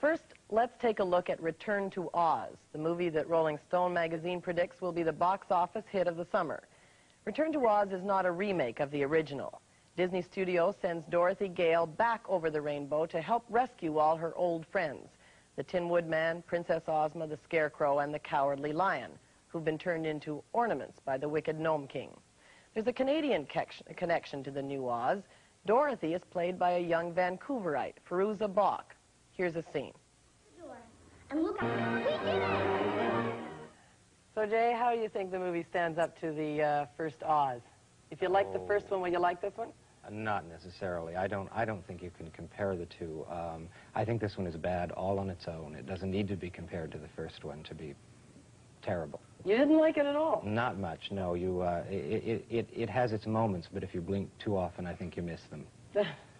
First, let's take a look at Return to Oz, the movie that Rolling Stone magazine predicts will be the box office hit of the summer. Return to Oz is not a remake of the original. Disney Studios sends Dorothy Gale back over the rainbow to help rescue all her old friends, the Tin Woodman, Princess Ozma, the Scarecrow, and the Cowardly Lion, who've been turned into ornaments by the wicked Gnome King. There's a Canadian connection to the new Oz. Dorothy is played by a young Vancouverite, Fairuza Balk. Here's a scene. And look, we did it! So, Jay, how do you think the movie stands up to the first Oz? If you like the first one, will you like this one? Not necessarily. I don't think you can compare the two. I think this one is bad all on its own. It doesn't need to be compared to the first one to be terrible. You didn't like it at all? Not much, no. It has its moments, but if you blink too often, I think you miss them.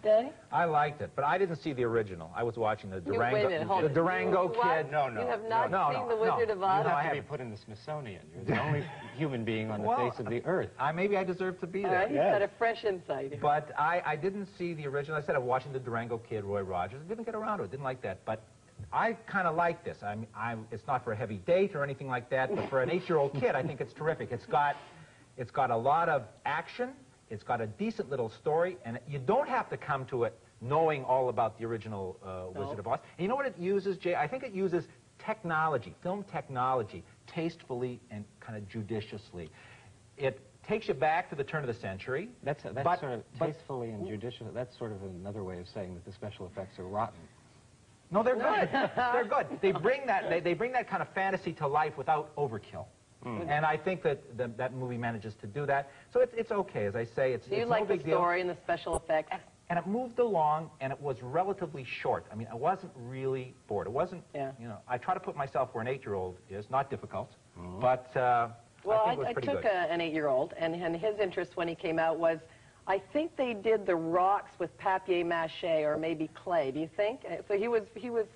Danny? I liked it, but I didn't see the original. I was watching the Durango, Wait a minute, hold the it. Durango Kid. No. You have not seen The Wizard of You Oz? have to be put in the Smithsonian. You're the only human being on the face of the earth. Maybe I deserve to be All there. right, he's got a fresh insight here. But I didn't see the original. I said I was watching the Durango Kid, Roy Rogers. I didn't get around to it. Didn't like that. But I kind of like this. It's not for a heavy date or anything like that, but for an 8-year-old kid, I think it's terrific. It's got a lot of action. It's got a decent little story, and you don't have to come to it knowing all about the original Wizard of Oz. And you know what it uses, Jay? I think it uses technology, film technology, tastefully and kind of judiciously. It takes you back to the turn of the century. That's sort of tastefully and judicious. That's sort of another way of saying that the special effects are rotten. No, they're good. They're good. They bring that kind of fantasy to life without overkill. And I think that that movie manages to do that. So it's okay, as I say. It's Do you like the story and the special effects? And it moved along, and it was relatively short. I mean, I wasn't really bored. It wasn't, you know, I try to put myself where an 8-year-old is. Not difficult, but well, I think it was pretty took good. an 8-year-old, and his interest when he came out was, I think they did the rocks with papier-mâché or maybe clay. Do you think? So he was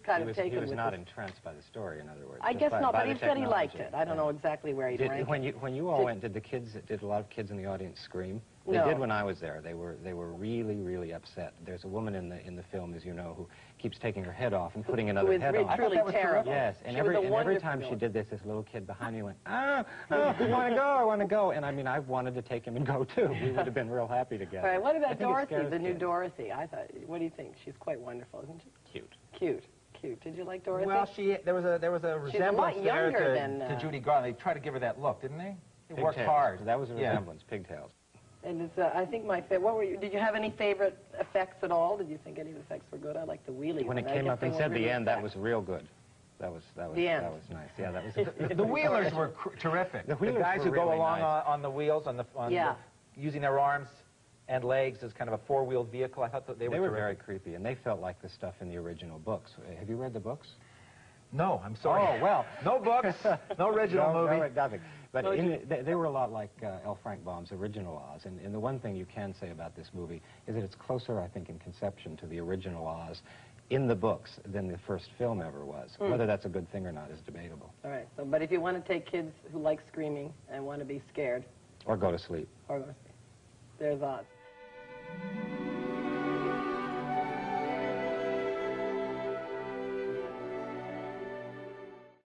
kind of taken with He was not this. entranced by the story, in other words. I guess not, but he said he technology. liked it. I don't know exactly where he ranked it. When you all went, did a lot of kids in the audience scream? They No. did when I was there. They were really, really upset. There's a woman in the film, as you know, who keeps taking her head off and putting another head on. Truly terrible. Yes, and She was a every wonderful time she villain. did this little kid behind me went, I want to go. And I mean, I wanted to take him and go too. We would have been real happy together. All right, what I about think it Dorothy, scares the new kids. Dorothy? What do you think? She's quite wonderful, isn't she? Cute. Cute. Did you like Dorothy? Well, there was a resemblance lot there younger than, to Judy Garland. They tried to give her that look, didn't they? They worked Pigtails. hard. That was a resemblance, pigtails. And it's, I think my favorite, did you have any favorite effects at all? Did you think any of the effects were good? I like the wheelie When one. it came up and said the end, that was real good. That was The end. That was nice. Yeah, that was. The Wheelers were terrific. The Wheelers guys were who go really along nice. on the wheels, using their arms and legs as kind of a four-wheeled vehicle. I thought that they were terrific. very creepy, and they felt like the stuff in the original books. Have you read the books? No, I'm sorry. Oh, well. No books, no original movie. No, nothing. But they were a lot like L. Frank Baum's original Oz. And the one thing you can say about this movie is that it's closer, I think, in conception to the original Oz in the books than the first film ever was. Whether that's a good thing or not is debatable. All right, so, but if you want to take kids who like screaming and want to be scared. Or go to sleep. Or go to sleep. There's Oz.